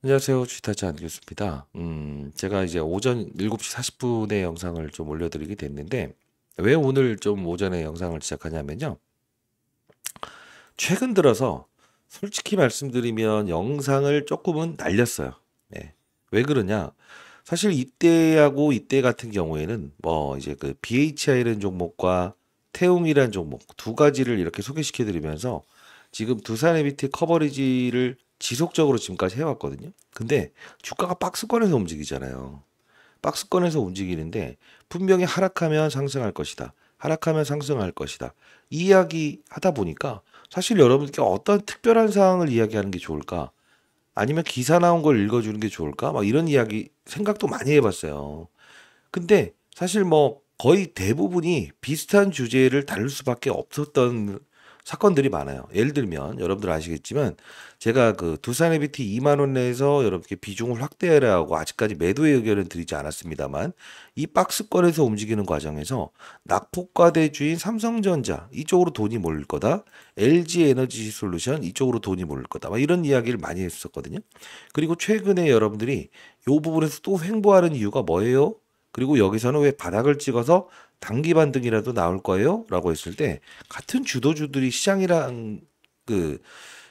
안녕하세요. 주식타짜 안교수입니다. 제가 이제 오전 7시 40분에 영상을 좀 올려드리게 됐는데, 왜 오늘 좀 오전에 영상을 시작하냐면요. 최근 들어서 솔직히 말씀드리면 영상을 조금은 날렸어요. 네. 왜 그러냐? 사실 이때하고 이때 같은 경우에는 뭐 이제 그 BHI라는 종목과 태웅이라는 종목 두 가지를 이렇게 소개시켜 드리면서 지금 두산 에비티 커버리지를 지속적으로 지금까지 해왔거든요. 근데 주가가 박스권에서 움직이잖아요. 박스권에서 움직이는데 분명히 하락하면 상승할 것이다. 하락하면 상승할 것이다. 이 이야기 하다 보니까 사실 여러분께 어떤 특별한 사항을 이야기하는 게 좋을까? 아니면 기사 나온 걸 읽어주는 게 좋을까? 막 이런 이야기 생각도 많이 해봤어요. 근데 사실 뭐 거의 대부분이 비슷한 주제를 다룰 수밖에 없었던 사건들이 많아요. 예를 들면 여러분들 아시겠지만 제가 그 두산 에비티 2만 원 내에서 여러분께 비중을 확대하라고 아직까지 매도의 의견을 드리지 않았습니다만 이 박스권에서 움직이는 과정에서 낙폭과대주인 삼성전자 이쪽으로 돈이 몰릴 거다. LG 에너지 솔루션 이쪽으로 돈이 몰릴 거다. 막 이런 이야기를 많이 했었거든요. 그리고 최근에 여러분들이 이 부분에서 또 횡보하는 이유가 뭐예요? 그리고 여기서는 왜 바닥을 찍어서 단기 반등이라도 나올 거예요? 라고 했을 때 같은 주도주들이 시장이랑 그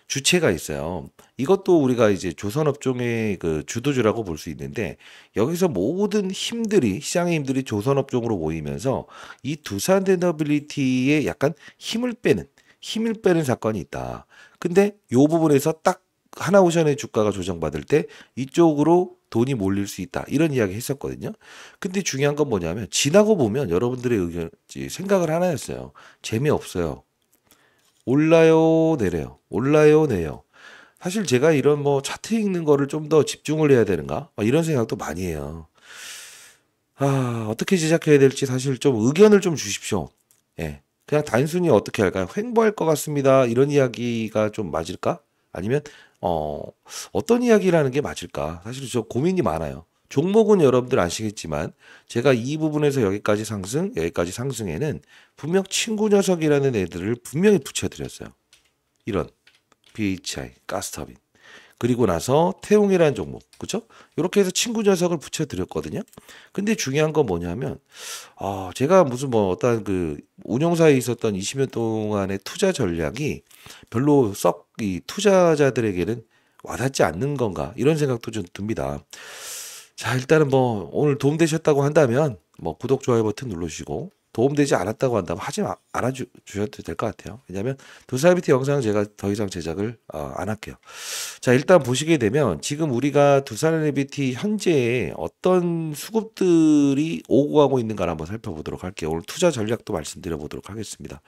주체가 있어요. 이것도 우리가 이제 조선업종의 그 주도주라고 볼 수 있는데 여기서 모든 힘들이 시장의 힘들이 조선업종으로 모이면서 이 두산에너빌리티에 약간 힘을 빼는 사건이 있다. 근데 요 부분에서 딱 하나오션의 주가가 조정받을 때 이쪽으로 돈이 몰릴 수 있다. 이런 이야기 했었거든요. 근데 중요한 건 뭐냐면 지나고 보면 여러분들의 의견, 생각을 하나였어요. 재미없어요. 올라요, 내려요. 올라요, 내요. 사실 제가 이런 뭐 차트 읽는 거를 좀 더 집중을 해야 되는가? 막 이런 생각도 많이 해요. 어떻게 제작해야 될지 사실 좀 의견을 좀 주십시오. 예. 그냥 단순히 어떻게 할까요? 횡보할 것 같습니다. 이런 이야기가 좀 맞을까? 아니면, 어, 어떤 이야기를 하는 게 맞을까? 사실 저 고민이 많아요. 종목은 여러분들 아시겠지만, 제가 이 부분에서 여기까지 상승, 여기까지 상승에는 분명 친구 녀석이라는 애들을 분명히 붙여드렸어요. 이런 BHI, 가스터빈. 그리고 나서 태웅이라는 종목, 그죠? 이렇게 해서 친구 녀석을 붙여드렸거든요. 근데 중요한 건 뭐냐면, 제가 무슨 뭐 어떤 그 운용사에 있었던 20년 동안의 투자 전략이 별로 썩 이 투자자들에게는 와닿지 않는 건가 이런 생각도 좀 듭니다. 자, 일단은 뭐 오늘 도움되셨다고 한다면 뭐 구독, 좋아요 버튼 눌러주시고 도움되지 않았다고 한다면 하지 주셔도 될 것 같아요. 왜냐하면 두사이비티 영상 제가 더 이상 제작을 안 할게요. 자, 일단 보시게 되면 지금 우리가 두산 에너비티 현재에 어떤 수급들이 오고 가고 있는가를 한번 살펴보도록 할게요. 오늘 투자 전략도 말씀드려 보도록 하겠습니다.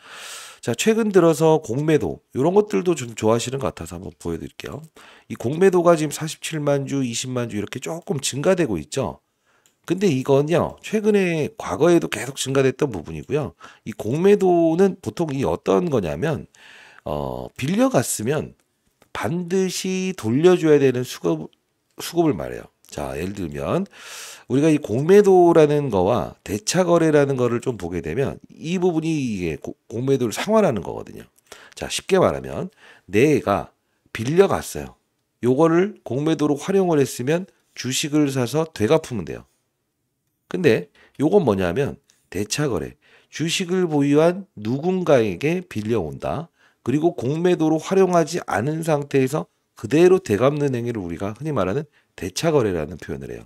자, 최근 들어서 공매도 이런 것들도 좀 좋아하시는 것 같아서 한번 보여드릴게요. 이 공매도가 지금 47만 주, 20만 주 이렇게 조금 증가되고 있죠. 근데 이건요, 최근에 과거에도 계속 증가됐던 부분이고요. 이 공매도는 보통 이 어떤 거냐면, 빌려갔으면 반드시 돌려줘야 되는 수급을 말해요. 자, 예를 들면 우리가 이 공매도라는 거와 대차 거래라는 거를 좀 보게 되면 이 부분이 이게 공매도를 상환하는 거거든요. 자, 쉽게 말하면 내가 빌려갔어요. 요거를 공매도로 활용을 했으면 주식을 사서 되갚으면 돼요. 근데 요건 뭐냐면 대차 거래. 주식을 보유한 누군가에게 빌려온다. 그리고 공매도로 활용하지 않은 상태에서 그대로 되갚는 행위를 우리가 흔히 말하는 대차 거래라는 표현을 해요.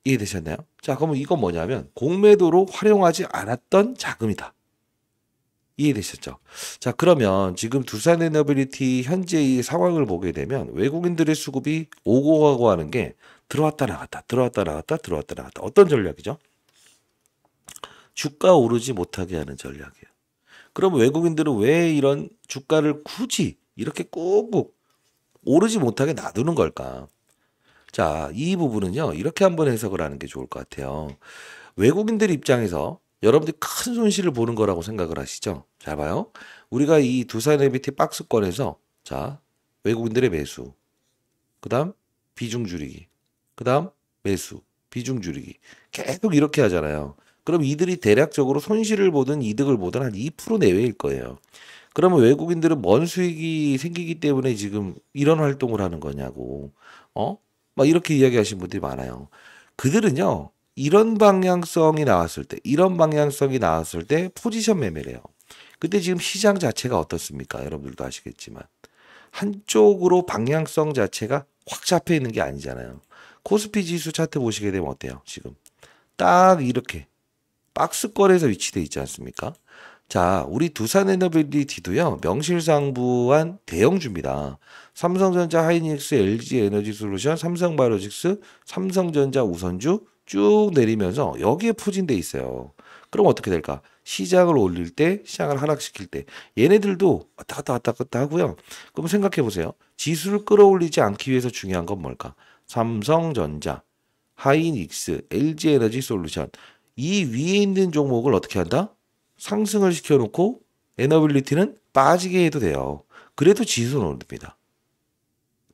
이해되셨나요? 자, 그러면 이건 뭐냐면 공매도로 활용하지 않았던 자금이다. 이해되셨죠? 자, 그러면 지금 두산에너빌리티 현재의 상황을 보게 되면 외국인들의 수급이 오고 가고 하는 게 들어왔다 나갔다, 들어왔다 나갔다, 들어왔다 나갔다. 어떤 전략이죠? 주가 오르지 못하게 하는 전략이에요. 그럼 외국인들은 왜 이런 주가를 굳이 이렇게 꾹꾹 오르지 못하게 놔두는 걸까? 자, 이 부분은요, 이렇게 한번 해석을 하는 게 좋을 것 같아요. 외국인들 입장에서 여러분들이 큰 손실을 보는 거라고 생각을 하시죠? 잘 봐요. 우리가 이 두산 에비티 박스권에서, 자, 외국인들의 매수, 그 다음 비중 줄이기, 그 다음 매수, 비중 줄이기. 계속 이렇게 하잖아요. 그럼 이들이 대략적으로 손실을 보든 이득을 보든 한 2% 내외일 거예요. 그러면 외국인들은 뭔 수익이 생기기 때문에 지금 이런 활동을 하는 거냐고. 어? 막 이렇게 이야기하시는 분들이 많아요. 그들은요. 이런 방향성이 나왔을 때 포지션 매매래요. 근데 지금 시장 자체가 어떻습니까? 여러분들도 아시겠지만 한쪽으로 방향성 자체가 확 잡혀 있는 게 아니잖아요. 코스피 지수 차트 보시게 되면 어때요? 지금 딱 이렇게 박스권에서 위치돼 있지 않습니까? 자, 우리 두산에너빌리티도요, 명실상부한 대형주입니다. 삼성전자, 하이닉스, LG에너지솔루션, 삼성바이오로직스, 삼성전자 우선주 쭉 내리면서 여기에 포진돼 있어요. 그럼 어떻게 될까? 시장을 올릴 때, 시장을 하락시킬 때, 얘네들도 왔다 갔다 하고요. 그럼 생각해 보세요. 지수를 끌어올리지 않기 위해서 중요한 건 뭘까? 삼성전자, 하이닉스, LG에너지솔루션, 이 위에 있는 종목을 어떻게 한다? 상승을 시켜놓고 에너빌리티는 빠지게 해도 돼요. 그래도 지수는 오릅니다.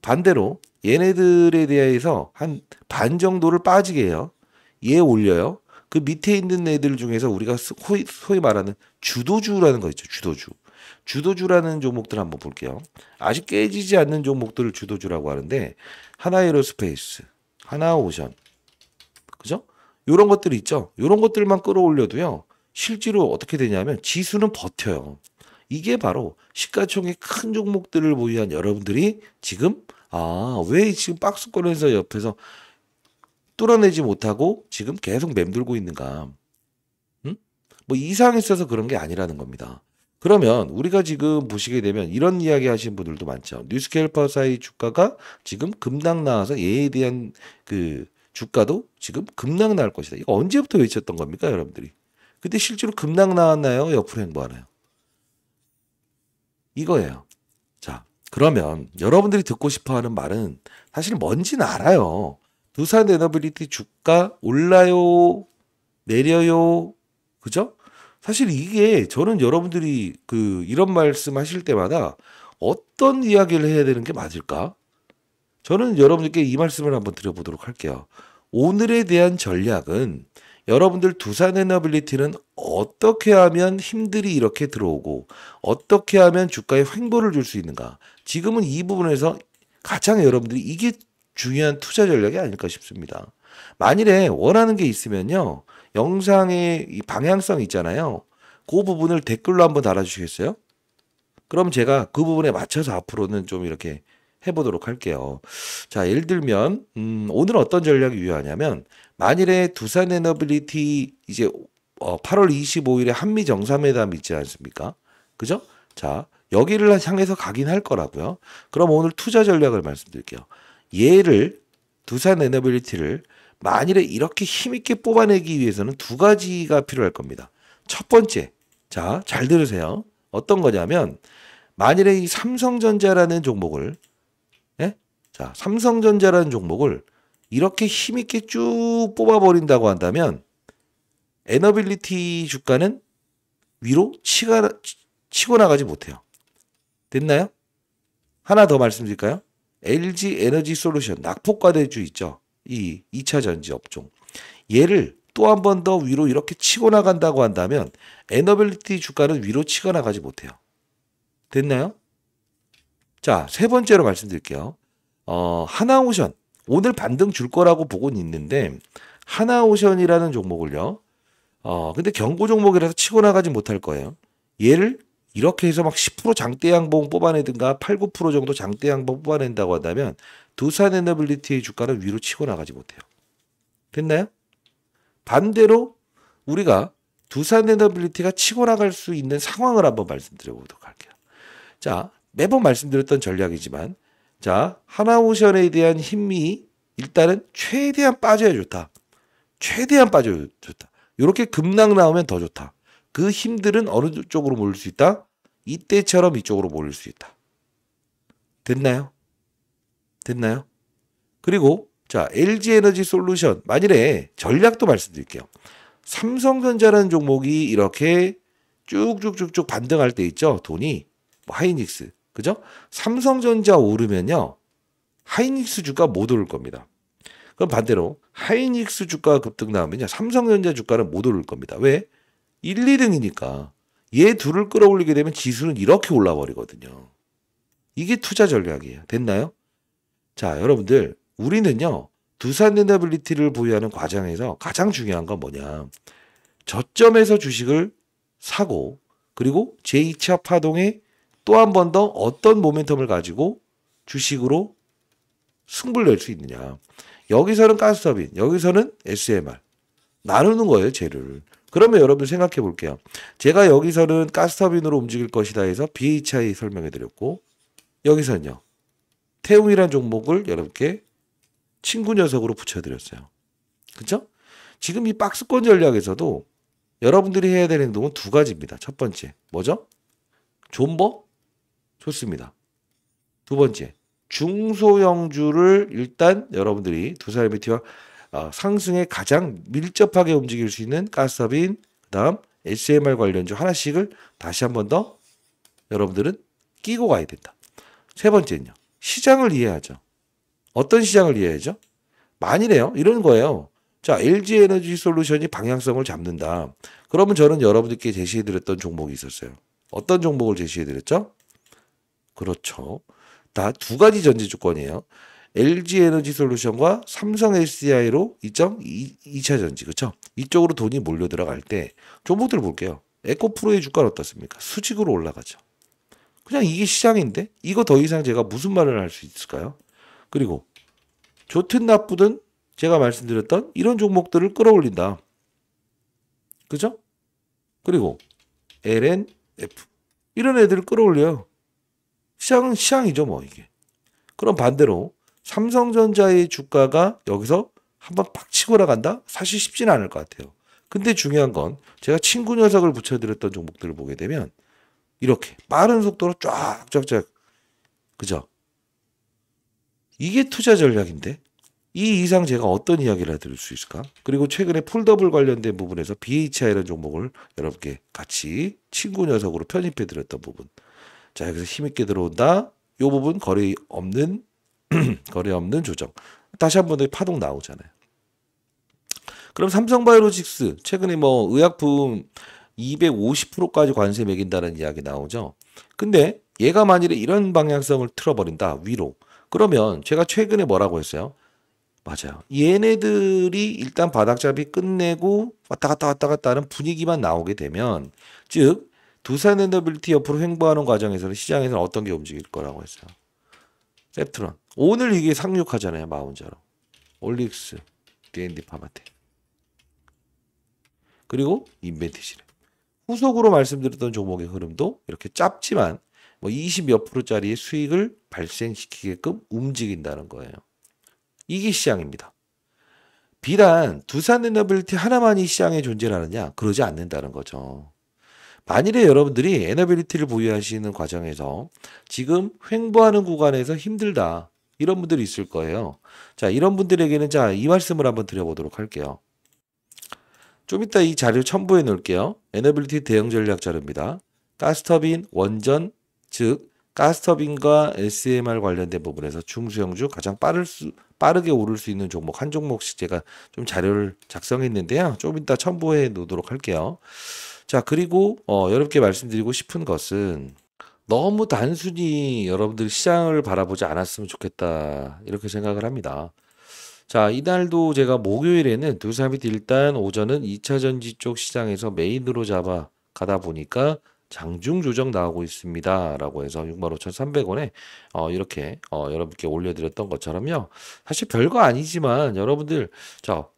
반대로 얘네들에 대해서 한 반 정도를 빠지게 해요. 얘 올려요. 그 밑에 있는 애들 중에서 우리가 소위 말하는 주도주라는 거 있죠. 주도주. 주도주라는 종목들 한번 볼게요. 아직 깨지지 않는 종목들을 주도주라고 하는데 하나에로스페이스, 하나오션, 그죠? 요런 것들이 있죠. 요런 것들만 끌어올려도요. 실제로 어떻게 되냐면 지수는 버텨요. 이게 바로 시가총액 큰 종목들을 보유한 여러분들이 지금 왜 지금 박스권에서 옆에서 뚫어내지 못하고 지금 계속 맴돌고 있는가? 응? 뭐 이상이 있어서 그런 게 아니라는 겁니다. 그러면 우리가 지금 보시게 되면 이런 이야기 하시는 분들도 많죠. 뉴스케일퍼사의 주가가 지금 급락 나와서 얘에 대한 그 주가도 지금 급락 나올 것이다. 이거 언제부터 외쳤던 겁니까, 여러분들이? 근데 실제로 급락 나왔나요? 옆으로 행보하나요? 이거예요. 자, 그러면 여러분들이 듣고 싶어 하는 말은 사실 뭔지는 알아요. 두산 에너빌리티 주가 올라요, 내려요, 그죠? 사실 이게 저는 여러분들이 이런 말씀 하실 때마다 어떤 이야기를 해야 되는 게 맞을까? 저는 여러분들께 이 말씀을 한번 드려보도록 할게요. 오늘에 대한 전략은 여러분들 두산에너빌리티는 어떻게 하면 힘들이 이렇게 들어오고 어떻게 하면 주가에 횡보를 줄 수 있는가. 지금은 이 부분에서 가장 여러분들이 이게 중요한 투자 전략이 아닐까 싶습니다. 만일에 원하는 게 있으면요. 영상의 이 방향성 있잖아요. 그 부분을 댓글로 한번 달아주시겠어요? 그럼 제가 그 부분에 맞춰서 앞으로는 좀 이렇게 해보도록 할게요. 자, 예를 들면 오늘은 어떤 전략이 유효하냐면 만일에 두산에너빌리티 이제 8월 25일에 한미 정상회담 있지 않습니까? 그죠? 자, 여기를 향해서 가긴 할 거라고요. 그럼 오늘 투자 전략을 말씀드릴게요. 얘를 두산에너빌리티를 만일에 이렇게 힘있게 뽑아내기 위해서는 두 가지가 필요할 겁니다. 첫 번째, 자, 잘 들으세요. 어떤 거냐면 만일에 이 삼성전자라는 종목을 자, 삼성전자라는 종목을 이렇게 힘있게 쭉 뽑아버린다고 한다면 에너빌리티 주가는 위로 치고 나가지 못해요. 됐나요? 하나 더 말씀드릴까요? LG 에너지 솔루션 낙폭과대주 있죠. 이 2차 전지 업종. 얘를 또 한 번 더 위로 이렇게 치고 나간다고 한다면 에너빌리티 주가는 위로 치고 나가지 못해요. 됐나요? 자, 세 번째로 말씀드릴게요. 하나오션. 오늘 반등 줄 거라고 보고는 있는데, 하나오션이라는 종목을요. 근데 경고 종목이라서 치고 나가지 못할 거예요. 얘를 이렇게 해서 막 10% 장대 양봉 뽑아내든가 8, 9% 정도 장대 양봉 뽑아낸다고 한다면 두산에너빌리티의 주가는 위로 치고 나가지 못해요. 됐나요? 반대로 우리가 두산에너빌리티가 치고 나갈 수 있는 상황을 한번 말씀드려 보도록 할게요. 자, 매번 말씀드렸던 전략이지만 자, 하나오션에 대한 힘이 일단은 최대한 빠져야 좋다. 최대한 빠져야 좋다. 이렇게 급락 나오면 더 좋다. 그 힘들은 어느 쪽으로 몰릴 수 있다? 이때처럼 이쪽으로 몰릴 수 있다. 됐나요? 됐나요? 그리고 자, LG에너지 솔루션 만일에 전략도 말씀드릴게요. 삼성전자라는 종목이 이렇게 쭉쭉쭉쭉 반등할 때 있죠. 돈이 하이닉스 그죠? 삼성전자 오르면요. 하이닉스 주가 못 오를 겁니다. 그럼 반대로 하이닉스 주가가 급등 나오면요. 삼성전자 주가는 못 오를 겁니다. 왜? 1, 2등이니까. 얘 둘을 끌어올리게 되면 지수는 이렇게 올라버리거든요. 이게 투자 전략이에요. 됐나요? 자, 여러분들 우리는요. 두산 레너빌리티를 보유하는 과정에서 가장 중요한 건 뭐냐. 저점에서 주식을 사고 그리고 제2차 파동에 또 한 번 더 어떤 모멘텀을 가지고 주식으로 승부를 낼 수 있느냐. 여기서는 가스터빈, 여기서는 SMR. 나누는 거예요, 쟤를. 그러면 여러분 생각해 볼게요. 제가 여기서는 가스터빈으로 움직일 것이다 해서 BHI 설명해 드렸고 여기서는요. 태웅이란 종목을 여러분께 친구 녀석으로 붙여드렸어요. 그죠? 지금 이 박스권 전략에서도 여러분들이 해야 되는 행동은 두 가지입니다. 첫 번째, 뭐죠? 존버? 좋습니다. 두 번째, 중소형주를 일단 여러분들이 두산 LBT와 상승에 가장 밀접하게 움직일 수 있는 가스터빈, 그 다음 SMR 관련주 하나씩을 다시 한 번 더 여러분들은 끼고 가야 된다. 세 번째는요. 시장을 이해하죠. 어떤 시장을 이해하죠? 만일에요. 이런 거예요. 자, LG에너지솔루션이 방향성을 잡는다. 그러면 저는 여러분들께 제시해드렸던 종목이 있었어요. 어떤 종목을 제시해드렸죠? 그렇죠. 다 두 가지 전제 조건이에요. LG에너지솔루션과 삼성 SDI로 2차 전지, 그렇죠? 이쪽으로 돈이 몰려 들어갈 때 종목들 볼게요. 에코프로의 주가는 어떻습니까? 수직으로 올라가죠. 그냥 이게 시장인데 이거 더 이상 제가 무슨 말을 할 수 있을까요? 그리고 좋든 나쁘든 제가 말씀드렸던 이런 종목들을 끌어올린다. 그죠? 그리고 LNF 이런 애들을 끌어올려요. 시장은 시장이죠 뭐 이게. 그럼 반대로 삼성전자의 주가가 여기서 한번 팍 치고 나간다? 사실 쉽지는 않을 것 같아요. 근데 중요한 건 제가 친구 녀석을 붙여드렸던 종목들을 보게 되면 이렇게 빠른 속도로 쫙쫙쫙 그죠? 이게 투자 전략인데 이 이상 제가 어떤 이야기를 해드릴 수 있을까? 그리고 최근에 폴더블 관련된 부분에서 BHI라는 종목을 여러분께 같이 친구 녀석으로 편입해드렸던 부분. 자, 여기서 힘있게 들어온다. 이 부분 거래 없는 조정. 다시 한번 더 파동 나오잖아요. 그럼 삼성바이오로직스 최근에 뭐 의약품 250%까지 관세 매긴다는 이야기 나오죠. 근데 얘가 만일에 이런 방향성을 틀어버린다. 위로. 그러면 제가 최근에 뭐라고 했어요? 맞아요. 얘네들이 일단 바닥잡이 끝내고 왔다 갔다 하는 분위기만 나오게 되면 즉 두산에너빌리티 옆으로 횡보하는 과정에서는 시장에서는 어떤 게 움직일 거라고 했어요. 셉트론. 오늘 이게 상륙하잖아요. 마운자로. 올릭스, D&D 파마텍. 그리고 인벤티시를. 후속으로 말씀드렸던 종목의 흐름도 이렇게 짧지만 뭐 20몇 %짜리의 수익을 발생시키게끔 움직인다는 거예요. 이게 시장입니다. 비단 두산에너빌리티 하나만이 시장에 존재를 하느냐? 그러지 않는다는 거죠. 만일에 여러분들이 에너빌리티를 보유하시는 과정에서 지금 횡보하는 구간에서 힘들다. 이런 분들이 있을 거예요. 자, 이런 분들에게는 자, 이 말씀을 한번 드려보도록 할게요. 좀 이따 이 자료 첨부해 놓을게요. 에너빌리티 대응 전략 자료입니다. 가스터빈, 원전, 즉 가스터빈과 SMR 관련된 부분에서 중소형주 가장 빠르게 오를 수 있는 종목 한 종목씩 제가 좀 자료를 작성했는데요. 좀 이따 첨부해 놓도록 할게요. 자, 그리고 여러분께 말씀드리고 싶은 것은 너무 단순히 여러분들 시장을 바라보지 않았으면 좋겠다 이렇게 생각을 합니다. 자, 이날도 제가 목요일에는 두산이 일단 오전은 2차 전지 쪽 시장에서 메인으로 잡아 가다 보니까 장중 조정 나오고 있습니다. 라고 해서 65,300원에 이렇게 여러분께 올려드렸던 것처럼요. 사실 별거 아니지만 여러분들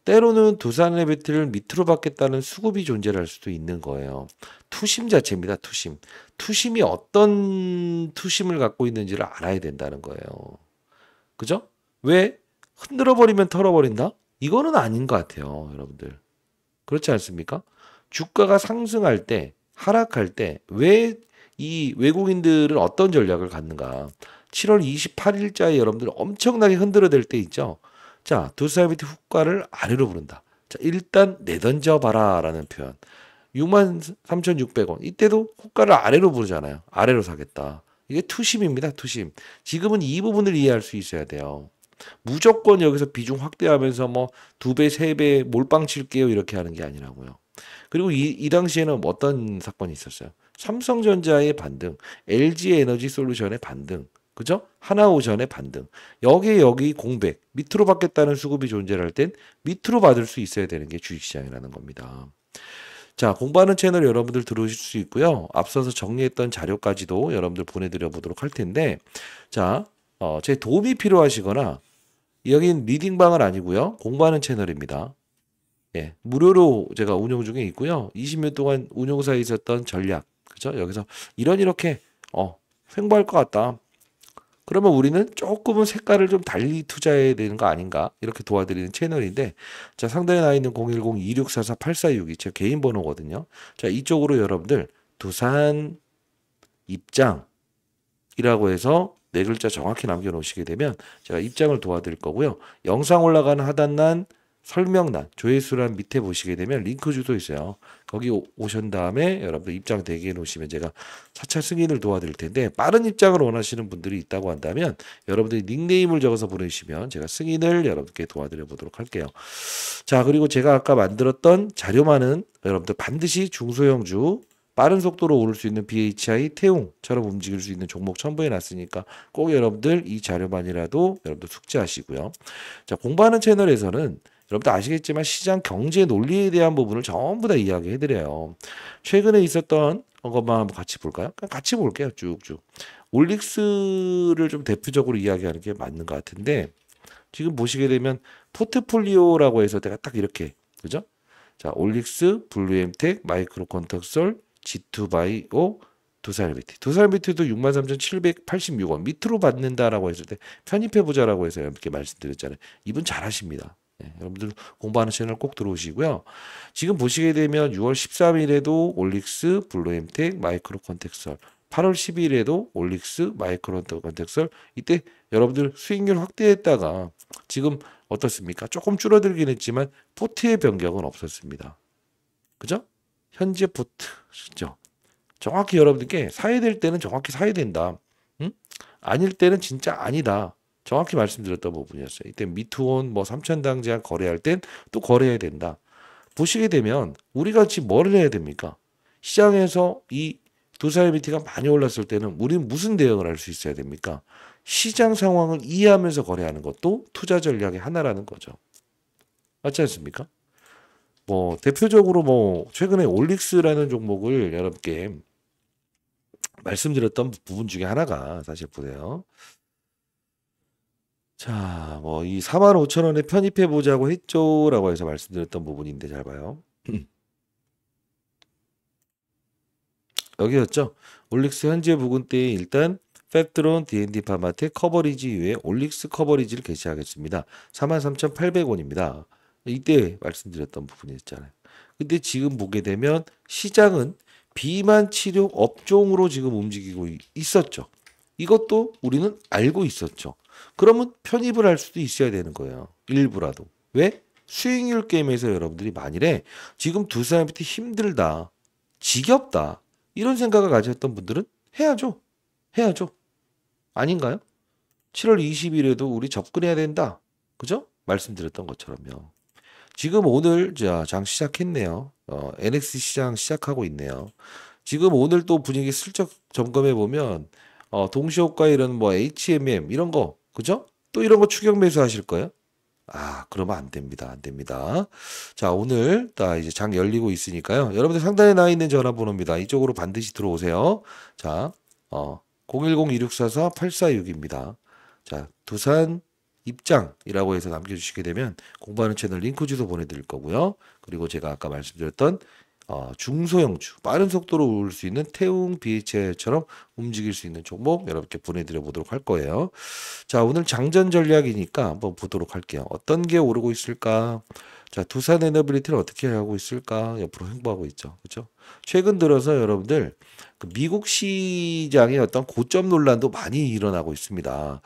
때로는 두산의 배틀을 밑으로 받겠다는 수급이 존재를 할 수도 있는 거예요. 투심 자체입니다. 투심. 투심이 어떤 투심을 갖고 있는지를 알아야 된다는 거예요. 그죠? 왜? 흔들어 버리면 털어버린다? 이거는 아닌 것 같아요. 여러분들. 그렇지 않습니까? 주가가 상승할 때 하락할 때 왜 이 외국인들은 어떤 전략을 갖는가? 7월 28일자에 여러분들 엄청나게 흔들어댈 때 있죠. 자, 두산비티 후가를 아래로 부른다. 자, 일단 내던져 봐라라는 표현. 63,600원. 이때도 후가를 아래로 부르잖아요. 아래로 사겠다. 이게 투심입니다. 투심. 지금은 이 부분을 이해할 수 있어야 돼요. 무조건 여기서 비중 확대하면서 뭐 2배, 3배 몰빵 칠게요 이렇게 하는 게 아니라고요. 그리고 이 당시에는 어떤 사건이 있었어요? 삼성전자의 반등, LG에너지솔루션의 반등, 그죠? 하나오션의 반등. 여기 공백, 밑으로 받겠다는 수급이 존재할 땐 밑으로 받을 수 있어야 되는 게 주식시장이라는 겁니다. 자, 공부하는 채널 여러분들 들어오실 수 있고요. 앞서서 정리했던 자료까지도 여러분들 보내드려 보도록 할 텐데, 자, 제 도움이 필요하시거나, 여긴 리딩방은 아니고요. 공부하는 채널입니다. 예, 무료로 제가 운영 중에 있고요. 20년 동안 운용사에 있었던 전략, 그죠? 여기서 이렇게, 횡보할 것 같다. 그러면 우리는 조금은 색깔을 좀 달리 투자해야 되는 거 아닌가? 이렇게 도와드리는 채널인데, 자, 상단에 나와 있는 010-2644-8462, 제 개인 번호거든요. 자, 이쪽으로 여러분들, 두산 입장이라고 해서 네 글자 정확히 남겨놓으시게 되면 제가 입장을 도와드릴 거고요. 영상 올라가는 하단란, 설명란, 조회수란 밑에 보시게 되면 링크 주소 있어요. 거기 오신 다음에 여러분들 입장 대기해 놓으시면 제가 4차 승인을 도와드릴 텐데, 빠른 입장을 원하시는 분들이 있다고 한다면 여러분들이 닉네임을 적어서 보내주시면 제가 승인을 여러분께 도와드려 보도록 할게요. 자, 그리고 제가 아까 만들었던 자료만은 여러분들 반드시 중소형주, 빠른 속도로 오를 수 있는 BHI, 태웅처럼 움직일 수 있는 종목 첨부해 놨으니까 꼭 여러분들 이 자료만이라도 여러분들 숙지하시고요. 자, 공부하는 채널에서는 여러분들 아시겠지만 시장 경제 논리에 대한 부분을 전부 다 이야기해 드려요. 최근에 있었던 것만 한번 같이 볼까요? 그냥 같이 볼게요. 쭉쭉. 올릭스를 좀 대표적으로 이야기하는 게 맞는 것 같은데, 지금 보시게 되면 포트폴리오라고 해서 내가 딱 이렇게, 그죠? 자, 올릭스, 블루엠텍, 마이크로컨택설, G2바이오, 두산베이티도 63,786원 밑으로 받는다라고 했을 때 편입해보자라고 해서 이렇게 말씀드렸잖아요. 이분 잘하십니다. 네, 여러분들 공부하는 채널 꼭 들어오시고요. 지금 보시게 되면 6월 13일에도 올릭스, 블루엠텍, 마이크로컨택설, 8월 10일에도 올릭스, 마이크로컨택설, 이때 여러분들 수익률 확대했다가 지금 어떻습니까? 조금 줄어들긴 했지만 포트의 변경은 없었습니다. 그죠? 현재 포트죠. 정확히 여러분들께 사야 될 때는 정확히 사야 된다. 응? 아닐 때는 진짜 아니다. 정확히 말씀드렸던 부분이었어요. 이때 미투온 뭐 3,000당 제한 거래할 땐 또 거래해야 된다. 보시게 되면 우리가 지금 뭐를 해야 됩니까? 시장에서 이 두사이비티가 많이 올랐을 때는 우리는 무슨 대응을 할 수 있어야 됩니까? 시장 상황을 이해하면서 거래하는 것도 투자 전략의 하나라는 거죠. 맞지 않습니까? 뭐 대표적으로 뭐 최근에 올릭스라는 종목을 여러분께 말씀드렸던 부분 중에 하나가 사실 보세요. 자, 뭐 이 45,000원에 편입해 보자고 했죠라고 해서 말씀드렸던 부분인데 잘 봐요. 여기였죠. 올릭스 현재 부근대에 일단 팹드론 D&D 파마텍 커버리지 이후에 올릭스 커버리지를 개시하겠습니다. 43,800원입니다. 이때 말씀드렸던 부분이었잖아요. 근데 지금 보게 되면 시장은 비만 치료 업종으로 지금 움직이고 있었죠. 이것도 우리는 알고 있었죠. 그러면 편입을 할 수도 있어야 되는 거예요. 일부라도. 왜? 수익률 게임에서 여러분들이 만일에 지금 두산베이티 힘들다, 지겹다 이런 생각을 가졌던 분들은 해야죠. 해야죠. 아닌가요? 7월 20일에도 우리 접근해야 된다. 그죠? 말씀드렸던 것처럼요. 지금 오늘 장 시작했네요. NX 시장 시작하고 있네요. 지금 오늘 또 분위기 슬쩍 점검해 보면 동시호가 이런 뭐 HMM 이런 거 그죠? 또 이런 거 추격 매수 하실 거예요? 아, 그러면 안 됩니다. 안 됩니다. 자, 오늘 다 이제 장 열리고 있으니까요. 여러분들 상단에 나와 있는 전화번호입니다. 이쪽으로 반드시 들어오세요. 자, 010-2644-8462입니다. 자, 두산 입장이라고 해서 남겨주시게 되면 공부하는 채널 링크 주소 보내드릴 거고요. 그리고 제가 아까 말씀드렸던 중소형주, 빠른 속도로 오를 수 있는 태웅 BHI처럼 움직일 수 있는 종목 여러분께 보내드려 보도록 할 거예요. 자, 오늘 장전 전략이니까 한번 보도록 할게요. 어떤 게 오르고 있을까? 자, 두산 에너빌리티를 어떻게 하고 있을까? 옆으로 횡보하고 있죠. 그렇죠? 최근 들어서 여러분들 그 미국 시장의 어떤 고점 논란도 많이 일어나고 있습니다.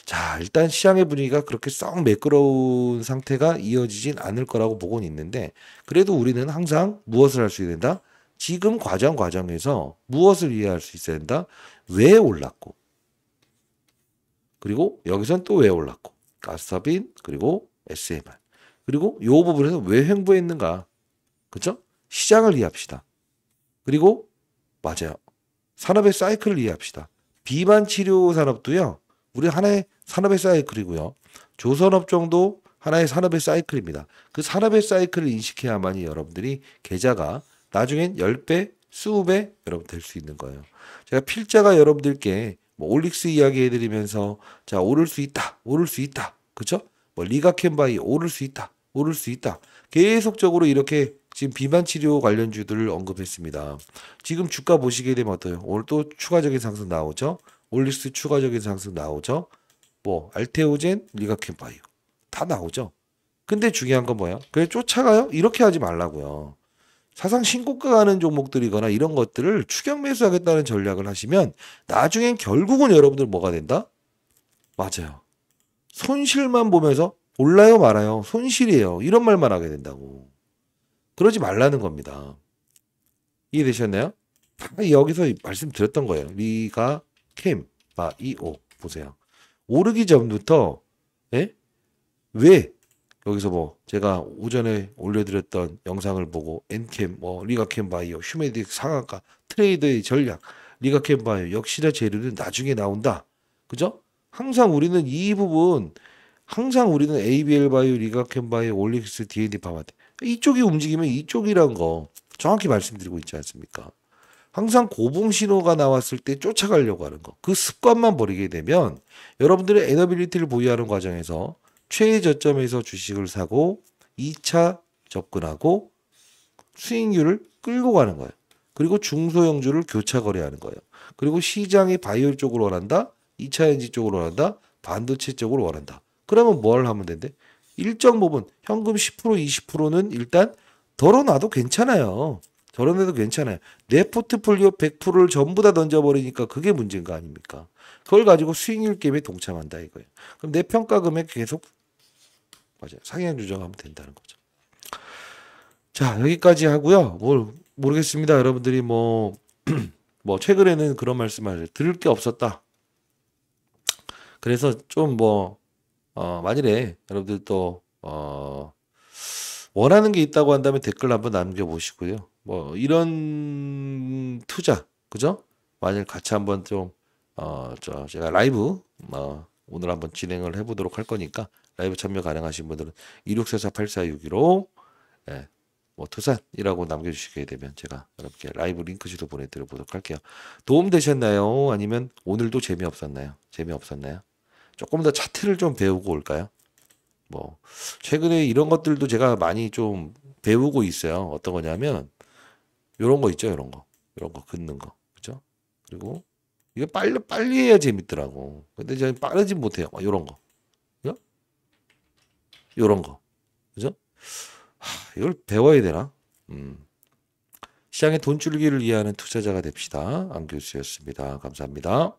자, 일단 시장의 분위기가 그렇게 썩 매끄러운 상태가 이어지진 않을 거라고 보고는 있는데, 그래도 우리는 항상 무엇을 할 수 있어야 된다? 지금 과정에서 무엇을 이해할 수 있어야 된다? 왜 올랐고, 그리고 여기선 또 왜 올랐고, 가스터빈, 그리고 SMR. 그리고 이 부분에서 왜 횡보했는가? 그죠? 시장을 이해합시다. 그리고 맞아요. 산업의 사이클을 이해합시다. 비만 치료 산업도요. 우리 하나의 산업의 사이클이고요. 조선업종도 하나의 산업의 사이클입니다. 그 산업의 사이클을 인식해야만이 여러분들이 계좌가 나중엔 10배, 20배 여러분 될 수 있는 거예요. 제가 필자가 여러분들께 뭐 올릭스 이야기 해드리면서 자 오를 수 있다, 오를 수 있다, 그죠? 뭐 리가켄바이 오를 수 있다, 오를 수 있다. 계속적으로 이렇게 지금 비만 치료 관련주들을 언급했습니다. 지금 주가 보시게 되면 어때요? 오늘 또 추가적인 상승 나오죠? 올릭스 추가적인 상승 나오죠? 뭐 알테오젠, 리가켄바이오 다 나오죠. 근데 중요한 건 뭐야? 그래 쫓아가요? 이렇게 하지 말라고요. 사상 신고가 가는 종목들이거나 이런 것들을 추격 매수하겠다는 전략을 하시면 나중엔 결국은 여러분들 뭐가 된다? 맞아요. 손실만 보면서 올라요 말아요. 손실이에요. 이런 말만 하게 된다고. 그러지 말라는 겁니다. 이해되셨나요? 여기서 말씀드렸던 거예요. 리가 캠 바이오 보세요. 오르기 전부터 예? 왜 여기서 뭐 제가 오전에 올려드렸던 영상을 보고 엔캠 뭐 리가캠 바이오 휴메딕 상한가 트레이드의 전략 리가캠 바이오 역시나 재료는 나중에 나온다. 그죠? 항상 우리는 이 부분 항상 우리는 ABL 바이오 리가캠 바이오 올릭스 D&D 파마트 이쪽이 움직이면 이쪽이란 거 정확히 말씀드리고 있지 않습니까? 항상 고봉 신호가 나왔을 때 쫓아가려고 하는 거. 그 습관만 버리게 되면 여러분들의 에너빌리티를 보유하는 과정에서 최애 저점에서 주식을 사고 2차 접근하고 수익률을 끌고 가는 거예요. 그리고 중소형주를 교차 거래하는 거예요. 그리고 시장이 바이오 쪽으로 원한다. 2차 엔진 쪽으로 원한다. 반도체 쪽으로 원한다. 그러면 뭘 하면 된대? 일정 부분 현금 10% 20%는 일단 덜어놔도 괜찮아요. 덜어놔도 괜찮아요. 내 포트폴리오 100%를 전부 다 던져버리니까 그게 문제인 거 아닙니까? 그걸 가지고 수익률 게임에 동참한다 이거예요. 그럼 내 평가 금액 계속 맞아요. 상향 조정하면 된다는 거죠. 자 여기까지 하고요. 뭘 모르겠습니다. 여러분들이 뭐 최근에는 그런 말씀을 들을 게 없었다. 그래서 좀 만일에 여러분들 또 원하는 게 있다고 한다면 댓글 한번 남겨보시고요. 뭐 이런 투자 그죠? 만일 같이 한번 좀 제가 라이브 오늘 한번 진행을 해보도록 할 거니까 라이브 참여 가능하신 분들은 2644-8461로 예, 뭐 투산이라고 남겨주시게 되면 제가 여러분께 라이브 링크지도 보내드려보도록 할게요. 도움 되셨나요? 아니면 오늘도 재미없었나요? 재미없었나요? 조금 더 차트를 좀 배우고 올까요? 뭐 최근에 이런 것들도 제가 많이 좀 배우고 있어요. 어떤 거냐면 요런 거 있죠, 요런 거 긋는 거, 그죠? 그리고 이거 빨리 해야 재밌더라고. 근데 저는 빠르진 못해요. 요런 거, 그죠? 요런 거, 그죠? 이걸 배워야 되나? 시장의 돈줄기를 이해하는 투자자가 됩시다. 안 교수였습니다. 감사합니다.